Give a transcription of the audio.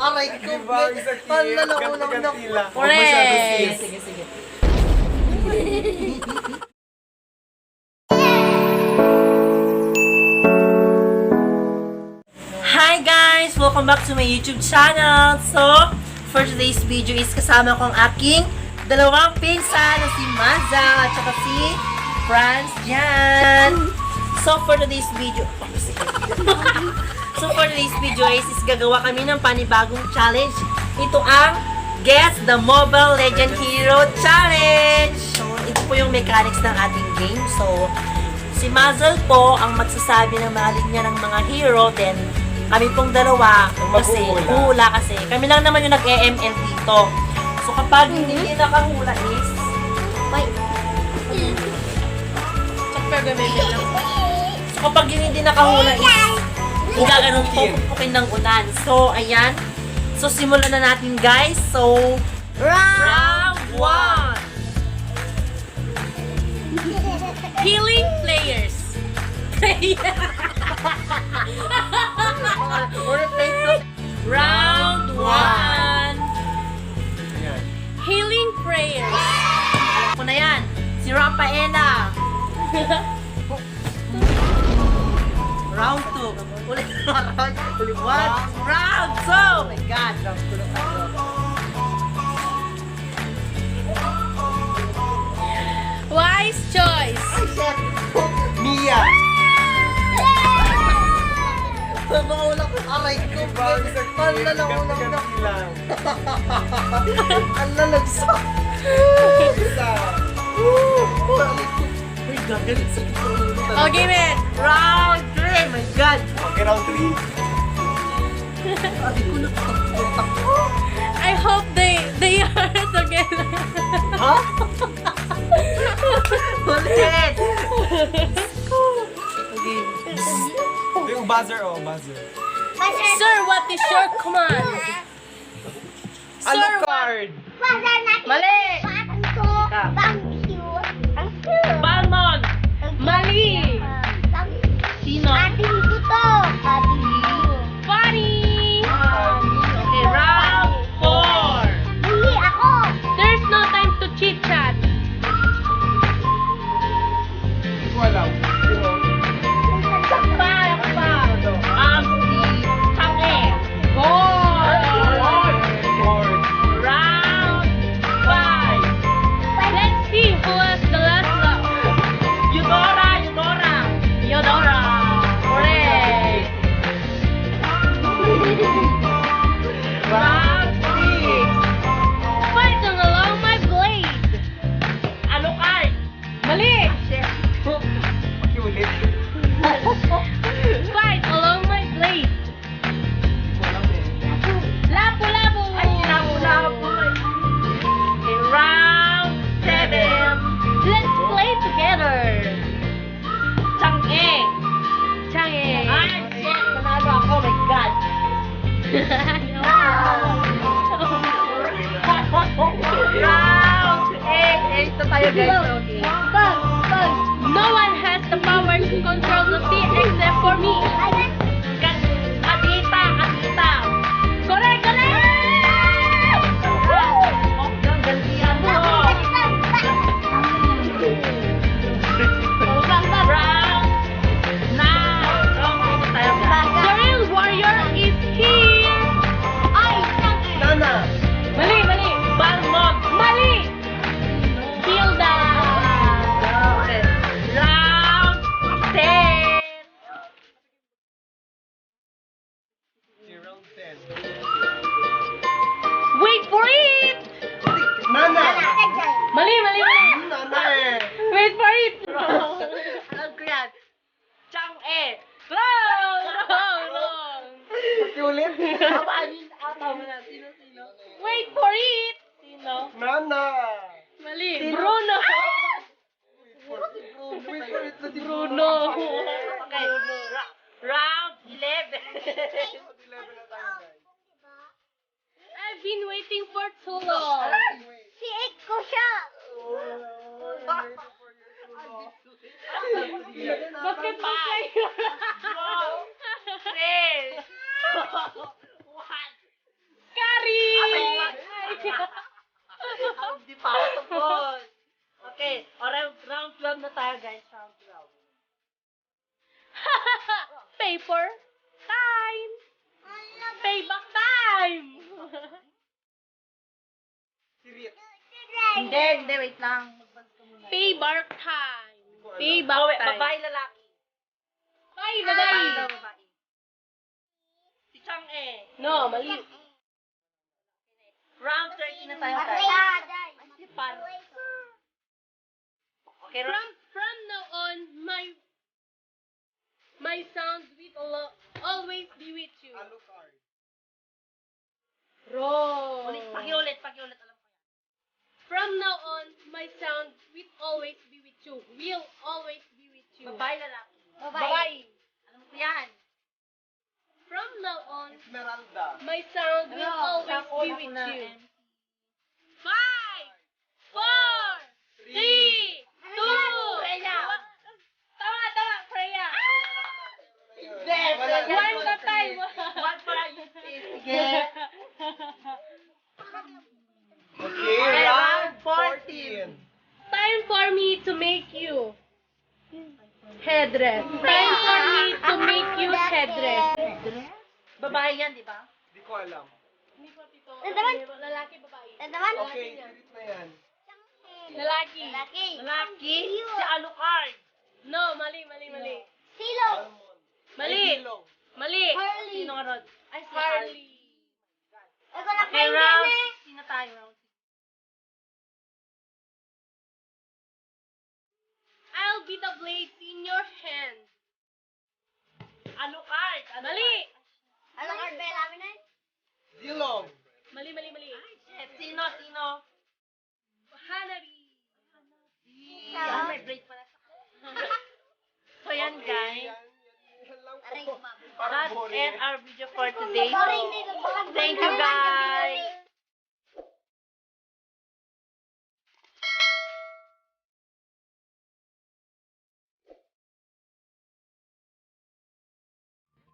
aray ko. Diba? Isa Pala na unang ganti lang. Correct. Sige. Hi guys! Welcome back to my YouTube channel. So, for today's video is kasama ko ang aking dalawang pinsan na si Maza at saka si Franz dyan. So, for today's video is gagawa kami ng panibagong challenge. Ito ang Guess the Mobile Legend Hero Challenge. So, ito po yung mechanics ng ating game. So, si Mazel po ang magsasabi ng mga linya ng mga hero. Then, kami pong dalawa kasi hula kasi. Kami lang naman yung nag-EML dito. So, kapag hindi nakahula is So, kapag hindi nakahula is gaganon po pupukin ng unan. So, ayan. So, simulan na natin guys. So, round 1. Healing players. Round 1. Healing prayers. Alam ko na yan. Si Rafaela. Round 2. Ulit. Round 2. Oh my God. Round 2 na tayo. Wise choice. Mia! Maula ko, aray ko. Pala na unang Ganti lang. Ang lalagsak. Isa. Uy, gagalit sa ito. Oh, game it. Round 3. My God. Okay, round 3. Aray ko nagtakbo. I hope they are together. Ha? Ulit. Yung buzzer, oh, buzzer. Sir, what is your command? Ano Sir, card? Mali. Balmond. Mali. Sino? Funny. Okay, round 4. There's no time to chit chat. Hindi ko alam. Sino? Board. Round 5. Let's see who has the last laugh. Eudora. Correct. Round 6. Fight along my blade. Ano card? Mali. Pakiulit. Fight along my blade. Lapu-lapu. Ay, lapu-lapu. Okay, round 7. Let's play together. Chang'e. Ay, shit. Nanalo ako. Oh my God. Round 8. Ito tayo guys. Okay. No one has the power to control the sea except for me. Kadita. Correct. Oh, gantihan mo. Round 9. The real warrior is here. Nana! Mali. Balmond. Mali. Hilda. Round 10. Round 10. Wait for it. Nana! Mali. Nana eh! Wait for it. Alam ko yan. Chang'e. Wrong. Pakiulit. Tama na. Sino? Wait for it. Sino? Nana! Mali. Bruno. Wait for it na si Bruno. Okay. Round 11. I've been waiting for too long. Bakit pa kayo? 3, 2, 1. for time. Payback time. Sirit. Hindi, wait lang. Payback time. Payback time. Babae, lalaki. Babae, Babae babae. daw, babae. Si Chang-e. No, mali. Round 13 na tayo, guys. Okay, round. From now on, my sound will always be with you. Alucard. Bro. Pakiulit. Alam ko yan. From now on, my sound will always be with you. Will always be with you. Babae, lalaki. Babae. Alam ko yan. From now on, Esmeralda. my sound will always Ako, be ako with na, you. eh. 5, 4, 3, 2, Freya. Tama, Freya. Wala. One ka time. One for you. Sige. Okay, Okay, round round 14. Time for me to make you headdress. Time for me to make you headdress. Babae yan, di ba? Di ko alam. Hindi ko pito. Nadaman. Lalaki, babae. Okay, sirit na yan. Lalaki. Lalaki. Si Alucard. No, mali. Silo. Mali. Silong. Mali. Harley. Sino ka, Rod? Ay, si Harley. Ikaw na Okay, round 16 na tayo. Round 16. I'll be the blades in your hand. Alucard. Mali. Ano card ba yung namin na yun? Zilong. Mali. Eh, Sino? Hanabi. Ah, may break pala sa So, yan, guys. Yan lang Aray, po. kumabot. Parang That's boring. it our video for today. Sorry, So, hindi ko thank you, guys.